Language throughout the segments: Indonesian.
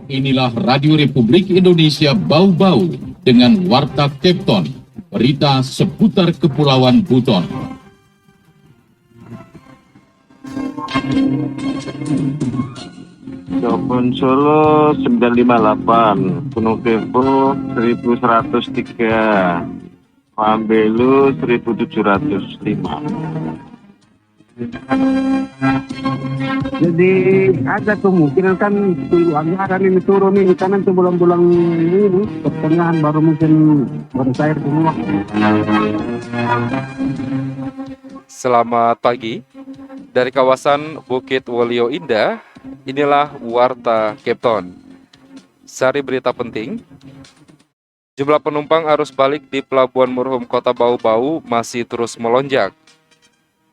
Inilah Radio Republik Indonesia Bau-Bau dengan Warta Kepton, berita seputar Kepulauan Buton. Jabon Solo 958, Gunung Tempo 1103, Mambelu 1705. Jadi ada kemungkinan kan tunggu anggaran ini turun ini karena itu bulan-bulan ini pertengahan baru mungkin baru cair semua. Selamat pagi dari kawasan Bukit Wolio Indah. Inilah Warta Kepton. Sari berita penting. Jumlah penumpang arus balik di Pelabuhan Muruhum Kota Bau-Bau masih terus melonjak.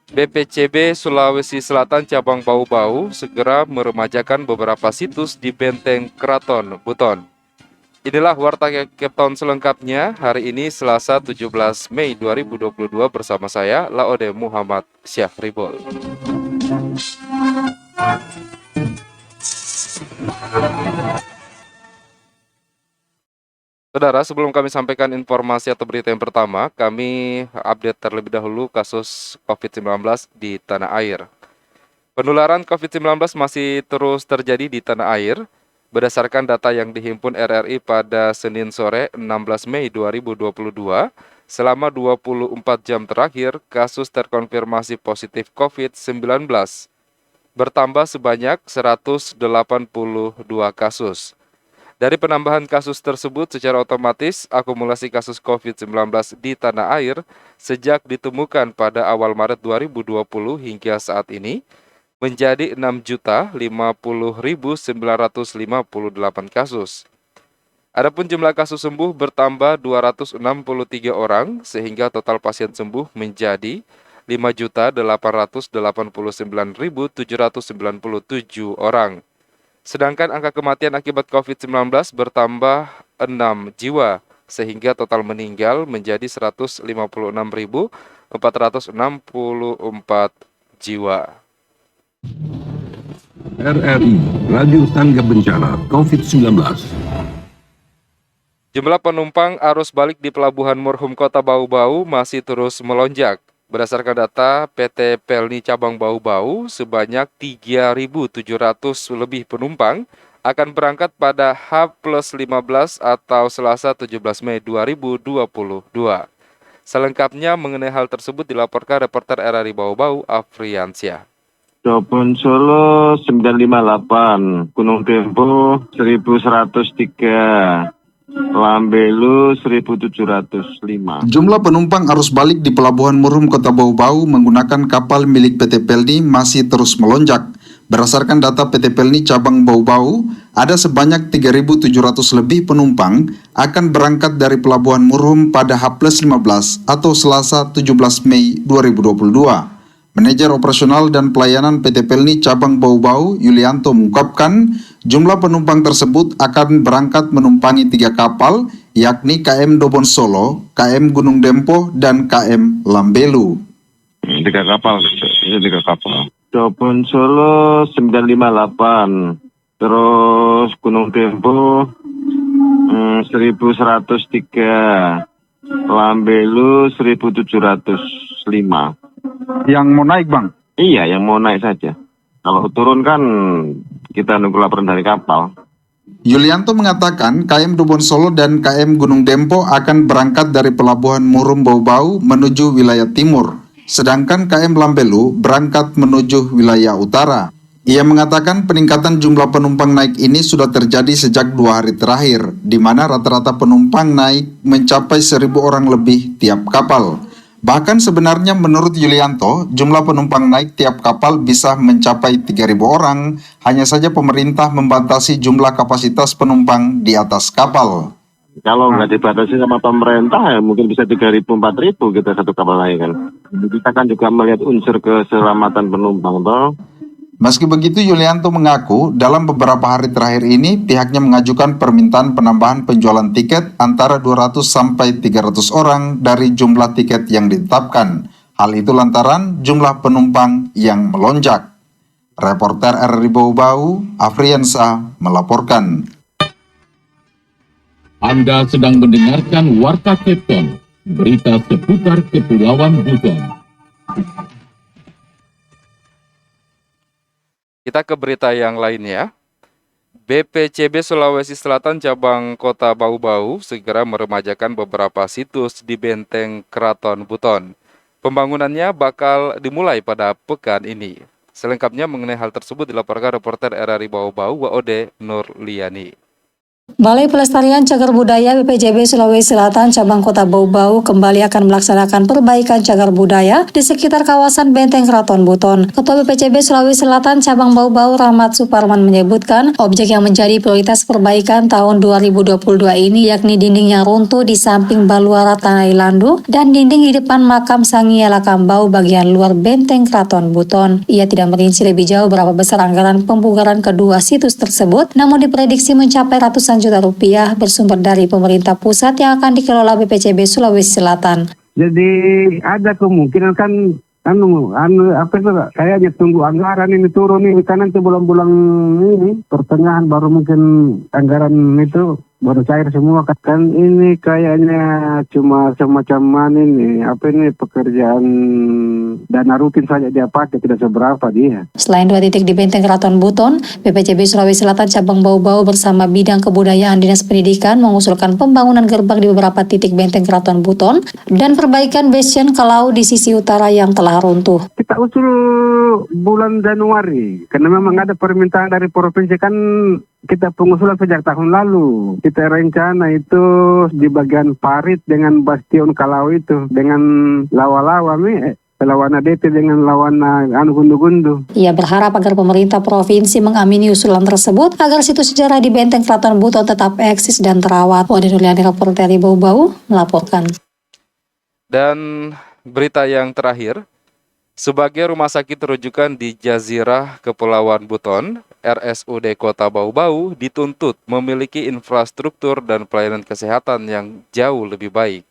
BPCB Sulawesi Selatan Cabang Bau-Bau segera meremajakan beberapa situs di Benteng Keraton Buton. Inilah Warta Kepton selengkapnya hari ini Selasa 17 Mei 2022 bersama saya Laode Muhammad Syafribol. Saudara, sebelum kami sampaikan informasi atau berita yang pertama, kami update terlebih dahulu kasus COVID-19 di tanah air. Penularan COVID-19 masih terus terjadi di tanah air. Berdasarkan data yang dihimpun RRI pada Senin sore 16 Mei 2022, selama 24 jam terakhir, kasus terkonfirmasi positif COVID-19 bertambah sebanyak 182 kasus. Dari penambahan kasus tersebut, secara otomatis akumulasi kasus COVID-19 di tanah air sejak ditemukan pada awal Maret 2020 hingga saat ini menjadi 6.050.958 kasus. Adapun jumlah kasus sembuh bertambah 263 orang sehingga total pasien sembuh menjadi 5.889.797 orang. Sedangkan angka kematian akibat COVID-19 bertambah 6 jiwa, sehingga total meninggal menjadi 156.464 jiwa. RRI, Radio Tangga Bencana COVID-19. Jumlah penumpang arus balik di Pelabuhan Muruhum Kota Bau-Bau masih terus melonjak. Berdasarkan data PT Pelni Cabang Bau-Bau, sebanyak 3.700 lebih penumpang akan berangkat pada H+15 atau Selasa 17 Mei 2022. Selengkapnya mengenai hal tersebut dilaporkan reporter RRI Bau-Bau, Afriansyah. Jabon Solo 958, Gunung Tempo 1103, Mambelu 1705. Jumlah penumpang arus balik di Pelabuhan Muruhum Kota Bau-Bau menggunakan kapal milik PT Pelni masih terus melonjak. Berdasarkan data PT Pelni Cabang Bau-Bau, ada sebanyak 3.700 lebih penumpang akan berangkat dari Pelabuhan Muruhum pada H+15 atau Selasa 17 Mei 2022. Manajer Operasional dan Pelayanan PT Pelni Cabang Bau-Bau, Yulianto, mengungkapkan jumlah penumpang tersebut akan berangkat menumpangi 3 kapal, yakni KM Dobon Solo, KM Gunung Dempo, dan KM Lambelu. 3 kapal, itu 3 kapal. Jabon Solo 958, terus Gunung Tempo 1103, Mambelu 1705. Yang mau naik bang? Iya, yang mau naik saja. Kalau turun kan kita nunggu laporan dari kapal. Yulianto mengatakan KM Dobon Solo dan KM Gunung Dempo akan berangkat dari Pelabuhan Muruhum Bau-Bau menuju wilayah timur, sedangkan KM Lambelu berangkat menuju wilayah utara. Ia mengatakan peningkatan jumlah penumpang naik ini sudah terjadi sejak 2 hari terakhir, di mana rata-rata penumpang naik mencapai 1.000 orang lebih tiap kapal. Bahkan sebenarnya menurut Yulianto, jumlah penumpang naik tiap kapal bisa mencapai 3.000 orang, hanya saja pemerintah membatasi jumlah kapasitas penumpang di atas kapal. Kalau nggak dibatasi sama pemerintah ya mungkin bisa 3.000-4.000 kita satu kapal naik kan. Kita kan juga melihat unsur keselamatan penumpang toh. Meski begitu, Yulianto mengaku dalam beberapa hari terakhir ini pihaknya mengajukan permintaan penambahan penjualan tiket antara 200 sampai 300 orang dari jumlah tiket yang ditetapkan. Hal itu lantaran jumlah penumpang yang melonjak. Reporter RRI Bau-Bau, Afriansyah melaporkan. Anda sedang mendengarkan Warta Kepton, berita seputar Kepulauan Buton. Kita ke berita yang lainnya. BPCB Sulawesi Selatan cabang Kota Bau-Bau segera meremajakan beberapa situs di Benteng Keraton Buton. Pembangunannya bakal dimulai pada pekan ini. Selengkapnya mengenai hal tersebut dilaporkan reporter RRI Bau-Bau Waode Nurliani. Balai Pelestarian Cagar Budaya BPCB Sulawesi Selatan cabang Kota Bau-Bau kembali akan melaksanakan perbaikan cagar budaya di sekitar kawasan Benteng Keraton Buton. Ketua BPCB Sulawesi Selatan cabang Bau-Bau Rahmat Suparman menyebutkan objek yang menjadi prioritas perbaikan tahun 2022 ini yakni dinding yang runtuh di samping Baluara Tanah Ilandu dan dinding di depan makam Sangiala Kambau bagian luar Benteng Keraton Buton. Ia tidak merinci lebih jauh berapa besar anggaran pembugaran kedua situs tersebut, namun diprediksi mencapai ratusan juta rupiah bersumber dari pemerintah pusat yang akan dikelola BPCB Sulawesi Selatan. Jadi ada kemungkinan kan apa itu kayaknya tunggu anggaran ini turun ini karena itu bulan-bulan ini pertengahan baru mungkin anggaran itu baru cair semua kan ini kayaknya cuma semacam ini pekerjaan dana rutin saja dia pakai, tidak seberapa dia. Selain 2 titik di Benteng Keraton Buton, BPCB Sulawesi Selatan cabang Bau-Bau bersama bidang kebudayaan Dinas Pendidikan mengusulkan pembangunan gerbang di beberapa titik Benteng Keraton Buton dan perbaikan bastion kalau di sisi utara yang telah runtuh. Kita usul bulan Januari karena memang ada permintaan dari provinsi kan. Kita pengusulan sejak tahun lalu. Kita rencana itu di bagian parit dengan bastion kalau itu dengan lawa-lawa lawana DP dengan lawana gundu-gundu. Ia berharap agar pemerintah provinsi mengamini usulan tersebut agar situs sejarah di Benteng Keraton Buton tetap eksis dan terawat. Waode Nurliani, reporter RRI Bau-Bau melaporkan. Dan berita yang terakhir, sebagai rumah sakit rujukan di Jazirah Kepulauan Buton, RSUD Kota Bau-Bau dituntut memiliki infrastruktur dan pelayanan kesehatan yang jauh lebih baik.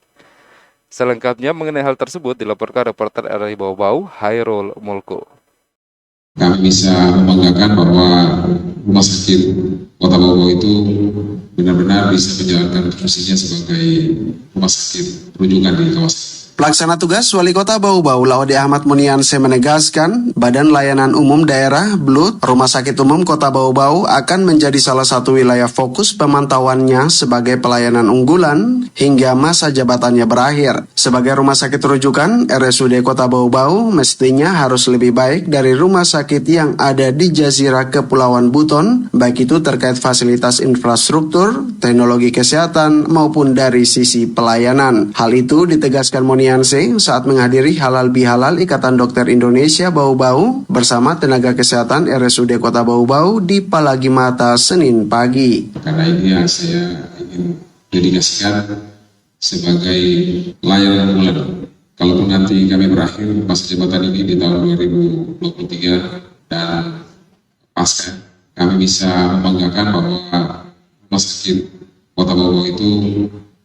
Selengkapnya mengenai hal tersebut dilaporkan reporter RRI Bau-Bau Hairul Mulko. Kami bisa membanggakan bahwa rumah sakit Kota Bau-Bau itu benar-benar bisa menjalankan fungsinya sebagai rumah sakit rujukan di kawasan. Pelaksana tugas Wali Kota Bau-Bau Laode Ahmad Munianse menegaskan, Badan Layanan Umum Daerah BLUT Rumah Sakit Umum Kota Bau-Bau akan menjadi salah satu wilayah fokus pemantauannya sebagai pelayanan unggulan hingga masa jabatannya berakhir. Sebagai rumah sakit rujukan, RSUD Kota Bau-Bau mestinya harus lebih baik dari rumah sakit yang ada di Jazirah Kepulauan Buton, baik itu terkait fasilitas infrastruktur, teknologi kesehatan, maupun dari sisi pelayanan. Hal itu ditegaskan Munianse saat menghadiri Halal Bihalal Ikatan Dokter Indonesia Bau-Bau bersama tenaga kesehatan RSUD Kota Bau-Bau di Palagi Mata Senin pagi. Karena ini saya ingin dedikasikan sebagai layanan unggulan. Kalaupun nanti kami berakhir masa jabatan ini di tahun 2023 dan pasca, kami bisa membanggakan bahwa rumah sakit Kota Bau-Bau itu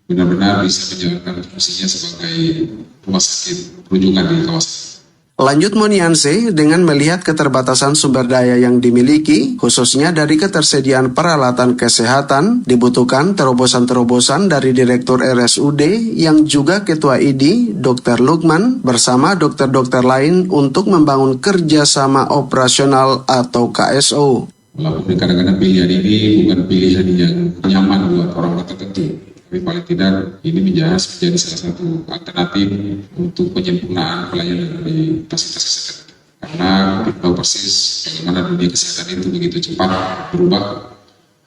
benar-benar bisa menjalankan fungsinya sebagai rumah sakit rujukan di kawasan. Lanjut Munianse, dengan melihat keterbatasan sumber daya yang dimiliki, khususnya dari ketersediaan peralatan kesehatan, dibutuhkan terobosan-terobosan dari Direktur RSUD yang juga Ketua ID, Dr. Lukman, bersama dokter-dokter lain untuk membangun kerjasama operasional atau KSO. Walaupun kadang-kadang pilihan ini bukan pilihan yang nyaman buat orang-orang tertentu, tapi paling tidak ini menjadi salah satu alternatif untuk penyempurnaan pelayanan di fasilitas kesehatan. Karena kita tahu persis bagaimana dunia kesehatan itu begitu cepat berubah.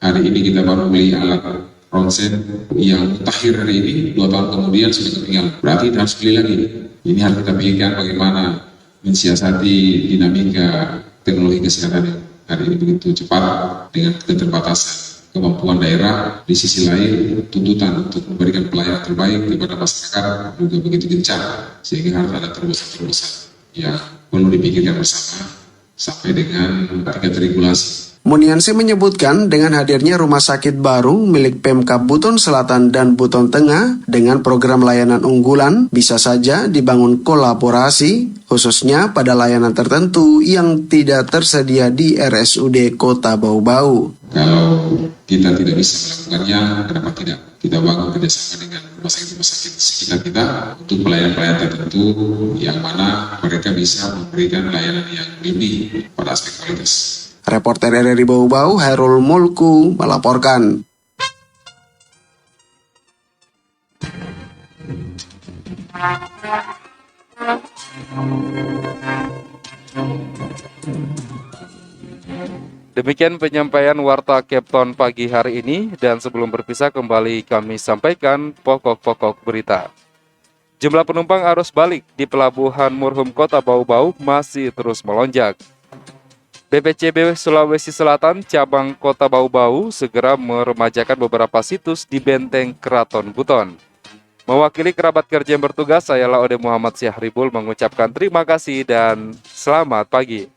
Hari ini kita baru beli alat ronsen yang mutakhir hari ini, 2 tahun kemudian sudah ketinggalan. Berarti kita harus beli lagi. Ini harus kita pikirkan bagaimana mensiasati dinamika teknologi kesehatan yang hari ini begitu cepat dengan keterbatasan kemampuan daerah. Di sisi lain tuntutan untuk memberikan pelayanan terbaik kepada masyarakat juga begitu gencar, sehingga harus ada terobosan-terobosan yang perlu dipikirkan bersama sampai dengan tingkat regulasi. Munianse menyebutkan dengan hadirnya rumah sakit baru milik Pemkab Buton Selatan dan Buton Tengah dengan program layanan unggulan bisa saja dibangun kolaborasi khususnya pada layanan tertentu yang tidak tersedia di RSUD Kota Bau-Bau. Kalau kita tidak bisa bisa melakukannya, kenapa tidak kita bangun kerjasama dengan rumah sakit sekitar kita untuk pelayanan-pelayanan tertentu yang mana mereka bisa memberikan layanan yang lebih pada aspek kualitas. Reporter RRI Bau-Bau, Hairul Mulku, melaporkan. Demikian penyampaian Warta Kepton pagi hari ini, dan sebelum berpisah kembali kami sampaikan pokok-pokok berita. Jumlah penumpang arus balik di Pelabuhan Murhum Kota Bau-Bau masih terus melonjak. BPCB Sulawesi Selatan cabang Kota Bau-Bau segera meremajakan beberapa situs di Benteng Keraton Buton. Mewakili kerabat kerja yang bertugas, saya Laode Muhammad Syahribul mengucapkan terima kasih dan selamat pagi.